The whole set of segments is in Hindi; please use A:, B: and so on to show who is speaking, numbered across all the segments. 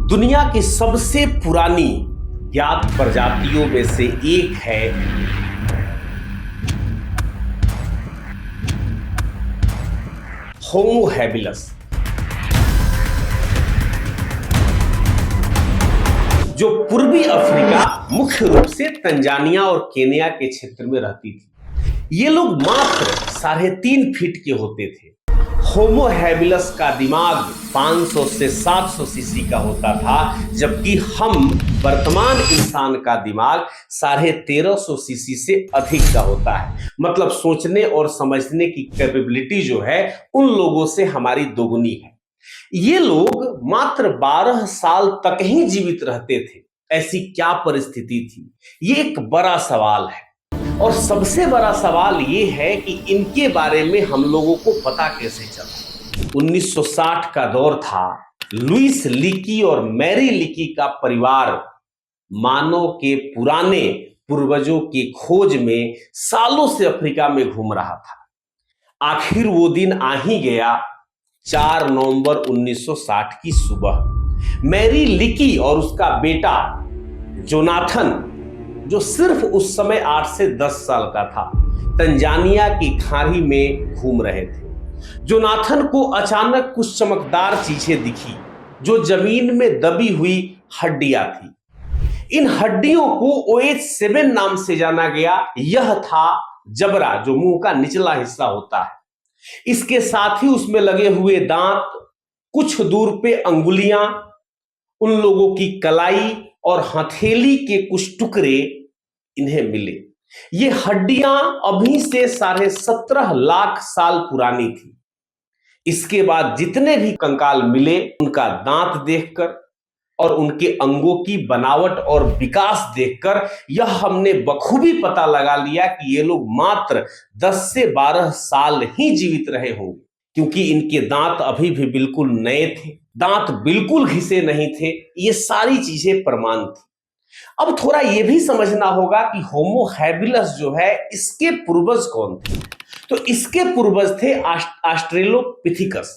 A: दुनिया की सबसे पुरानी ज्ञात प्रजातियों में से एक है होमो हैबिलस, जो पूर्वी अफ्रीका मुख्य रूप से तंजानिया और केन्या के क्षेत्र में रहती थी। ये लोग मात्र 3.5 फीट के होते थे। होमो हैबिलस का दिमाग 500 से 700 सीसी का होता था, जबकि हम वर्तमान इंसान का दिमाग 1350 सीसी से अधिक का होता है। मतलब सोचने और समझने की कैपेबिलिटी जो है उन लोगों से हमारी दोगुनी है। ये लोग मात्र 12 साल तक ही जीवित रहते थे। ऐसी क्या परिस्थिति थी, ये एक बड़ा सवाल है। और सबसे बड़ा सवाल ये है कि इनके बारे में हम लोगों को पता कैसे चला। 1960 का दौर था। लुइस लीकी और मैरी लीकी का परिवार मानव के पुराने पूर्वजों की खोज में सालों से अफ्रीका में घूम रहा था। आखिर वो दिन आ ही गया। 4 नवंबर 1960 की सुबह मैरी लीकी और उसका बेटा जोनाथन, जो सिर्फ उस समय 8 से 10 साल का था, तंजानिया की खाड़ी में घूम रहे थे। जोनाथन को अचानक कुछ चमकदार चीजें दिखी जो जमीन में दबी हुई हड्डियां थी। इन हड्डियों को OH7 नाम से जाना गया। यह था जबड़ा, जो मुंह का निचला हिस्सा होता है। इसके साथ ही उसमें लगे हुए दांत, कुछ दूर पे अंगुलियां, उन लोगों की कलाई और हथेली के कुछ टुकड़े इन्हें मिले। ये हड्डियां अभी से 17.5 लाख साल पुरानी थी। इसके बाद जितने भी कंकाल मिले, उनका दांत देखकर और उनके अंगों की बनावट और विकास देखकर यह हमने बखूबी पता लगा लिया कि ये लोग मात्र 10 से 12 साल ही जीवित रहे होंगे, क्योंकि इनके दांत अभी भी बिल्कुल नए थे, दांत बिल्कुल घिसे नहीं थे। ये सारी चीजें प्रमाण थी। अब थोड़ा यह भी समझना होगा कि होमो हैबिलस जो है, इसके पूर्वज कौन थे। तो इसके पूर्वज थे ऑस्ट्रेलोपिथिकस,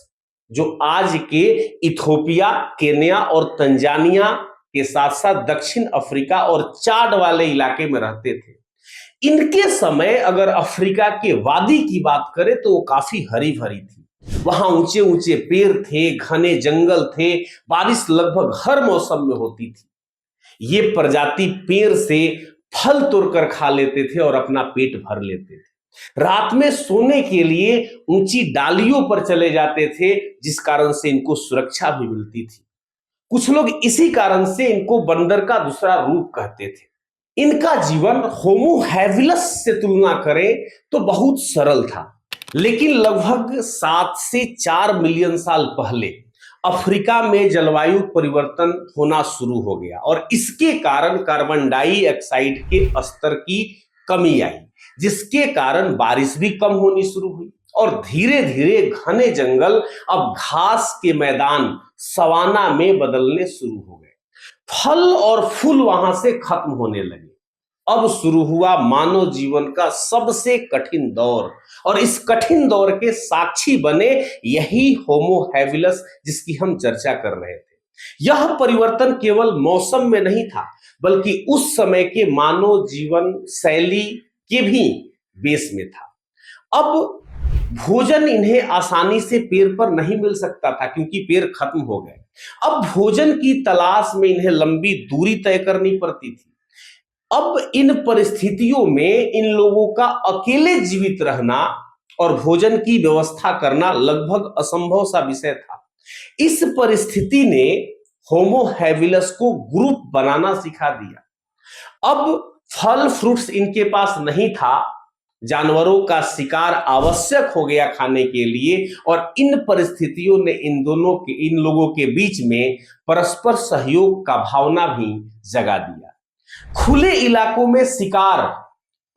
A: जो आज के इथियोपिया, केन्या और तंजानिया के साथ साथ दक्षिण अफ्रीका और चाड वाले इलाके में रहते थे। इनके समय अगर अफ्रीका के वादी की बात करें तो वो काफी हरी भरी थी। वहां ऊंचे ऊंचे पेड़ थे, घने जंगल थे, बारिश लगभग हर मौसम में होती थी। ये प्रजाति पेड़ से फल तोड़कर खा लेते थे और अपना पेट भर लेते थे। रात में सोने के लिए ऊंची डालियों पर चले जाते थे, जिस कारण से इनको सुरक्षा भी मिलती थी। कुछ लोग इसी कारण से इनको बंदर का दूसरा रूप कहते थे। इनका जीवन होमो हैबिलस से तुलना करें तो बहुत सरल था, लेकिन लगभग 7 से 4 मिलियन साल पहले अफ्रीका में जलवायु परिवर्तन होना शुरू हो गया और इसके कारण कार्बन डाइऑक्साइड के स्तर की कमी आई, जिसके कारण बारिश भी कम होनी शुरू हुई और धीरे धीरे घने जंगल अब घास के मैदान, सवाना में बदलने शुरू हो गए। फल और फूल वहां से खत्म होने लगे। अब शुरू हुआ मानव जीवन का सबसे कठिन दौर, और इस कठिन दौर के साक्षी बने यही होमो हैबिलस जिसकी हम चर्चा कर रहे थे। यह परिवर्तन केवल मौसम में नहीं था, बल्कि उस समय के मानव जीवन शैली के भी बेस में था। अब भोजन इन्हें आसानी से पेड़ पर नहीं मिल सकता था, क्योंकि पेड़ खत्म हो गए। अब भोजन की तलाश में इन्हें लंबी दूरी तय करनी पड़ती थी। अब इन परिस्थितियों में इन लोगों का अकेले जीवित रहना और भोजन की व्यवस्था करना लगभग असंभव सा विषय था। इस परिस्थिति ने होमो हैबिलस को ग्रुप बनाना सिखा दिया। अब फल फ्रूट्स इनके पास नहीं था, जानवरों का शिकार आवश्यक हो गया खाने के लिए, और इन परिस्थितियों ने इन लोगों के बीच में परस्पर सहयोग का भावना भी जगा दिया। खुले इलाकों में शिकार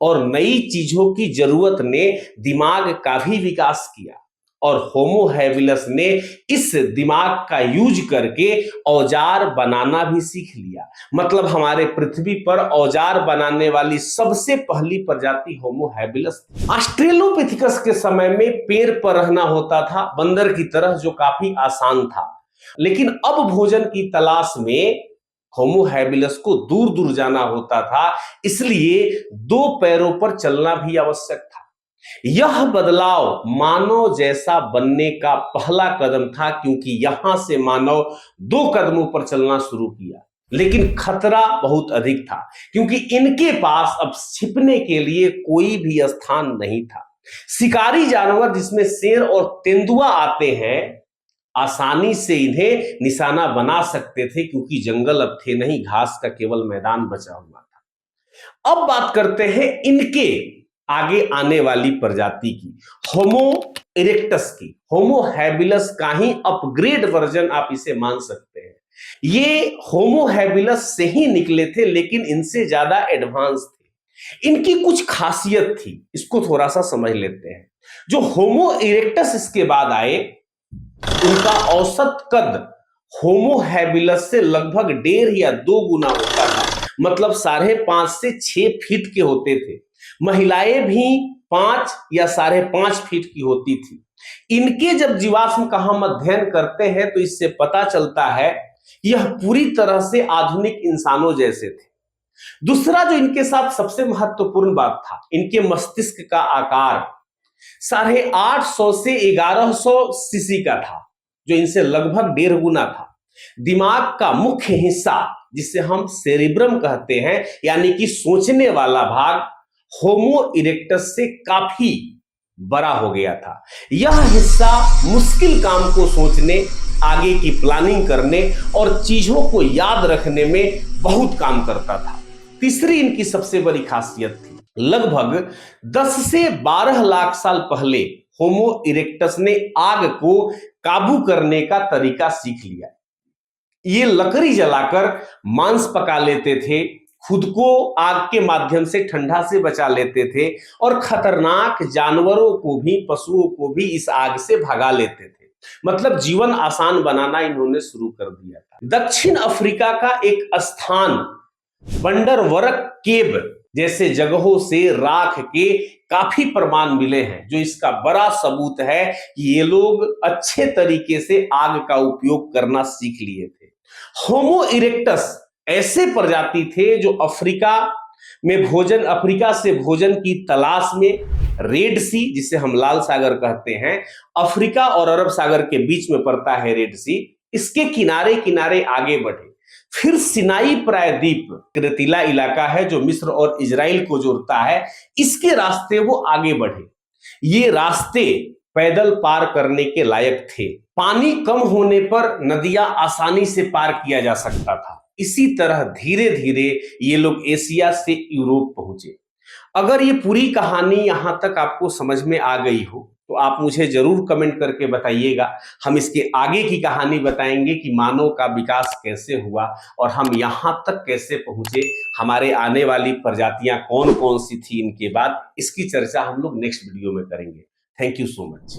A: और नई चीजों की जरूरत ने दिमाग का भी विकास किया, और होमो हैबिलस ने इस दिमाग का यूज करके औजार बनाना भी सीख लिया। मतलब हमारे पृथ्वी पर औजार बनाने वाली सबसे पहली प्रजाति होमो हैबिलस थी। ऑस्ट्रेलोपिथिकस के समय में पेड़ पर रहना होता था बंदर की तरह, जो काफी आसान था। लेकिन अब भोजन की तलाश में होमो हैबिलस को दूर दूर जाना होता था, इसलिए दो पैरों पर चलना भी आवश्यक था। यह बदलाव मानव जैसा बनने का पहला कदम था, क्योंकि यहां से मानव दो कदमों पर चलना शुरू किया। लेकिन खतरा बहुत अधिक था, क्योंकि इनके पास अब छिपने के लिए कोई भी स्थान नहीं था। शिकारी जानवर जिसमें शेर और तेंदुआ आते हैं, आसानी से इन्हें निशाना बना सकते थे, क्योंकि जंगल अब थे नहीं, घास का केवल मैदान बचा हुआ था। अब बात करते हैं इनके आगे आने वाली प्रजाति की, होमो इरेक्टस की। होमो हैबिलस का ही अपग्रेड वर्जन आप इसे मान सकते हैं। ये होमो हैबिलस से ही निकले थे, लेकिन इनसे ज्यादा एडवांस थे। इनकी कुछ खासियत थी, इसको थोड़ा सा समझ लेते हैं। जो होमो इरेक्टस इसके बाद आए, उनका औसत कद होमो हैबिलस से लगभग 1.5 या 2 गुना होता था। मतलब 5.5 से 6 फीट के होते थे। महिलाएं भी 5 या 5.5 फीट की होती थी। इनके जब जीवाश्म का हम अध्ययन करते हैं तो इससे पता चलता है यह पूरी तरह से आधुनिक इंसानों जैसे थे। दूसरा जो इनके साथ सबसे महत्वपूर्ण बात था, इनके मस्तिष्क का आकार 850 से 1100 सीसी का था, जो इनसे लगभग 1.5 गुना था। दिमाग का मुख्य हिस्सा, जिसे हम सेरिब्रम कहते हैं, यानी कि सोचने वाला भाग, होमो इरेक्टस से काफी बड़ा हो गया था। यह हिस्सा मुश्किल काम को सोचने, आगे की प्लानिंग करने और चीजों को याद रखने में बहुत काम करता था। तीसरी इनकी सबसे बड़ी खासियत थी, लगभग 10 से 12 लाख साल पहले होमो इरेक्टस ने आग को काबू करने का तरीका सीख लिया। ये लकड़ी जलाकर मांस पका लेते थे, खुद को आग के माध्यम से ठंडा से बचा लेते थे और खतरनाक जानवरों को भी, पशुओं को भी इस आग से भगा लेते थे। मतलब जीवन आसान बनाना इन्होंने शुरू कर दिया था। दक्षिण अफ्रीका का एक स्थान बंडरवर्क केव जैसे जगहों से राख के काफी प्रमाण मिले हैं, जो इसका बड़ा सबूत है कि ये लोग अच्छे तरीके से आग का उपयोग करना सीख लिए थे। होमो इरेक्टस ऐसे प्रजाति थे जो अफ्रीका से भोजन की तलाश में रेड सी, जिसे हम लाल सागर कहते हैं, अफ्रीका और अरब सागर के बीच में पड़ता है रेड सी, इसके किनारे किनारे आगे बढ़े। फिर सिनाई प्रायद्वीप रेतीला इलाका है जो मिस्र और इजराइल को जोड़ता है, इसके रास्ते वो आगे बढ़े। ये रास्ते पैदल पार करने के लायक थे। पानी कम होने पर नदियां आसानी से पार किया जा सकता था। इसी तरह धीरे धीरे ये लोग एशिया से यूरोप पहुंचे। अगर ये पूरी कहानी यहां तक आपको समझ में आ गई हो तो आप मुझे जरूर कमेंट करके बताइएगा। हम इसके आगे की कहानी बताएंगे कि मानव का विकास कैसे हुआ और हम यहां तक कैसे पहुंचे, हमारे आने वाली प्रजातियां कौन कौन सी थी इनके बाद, इसकी चर्चा हम लोग नेक्स्ट वीडियो में करेंगे। Thank you so much.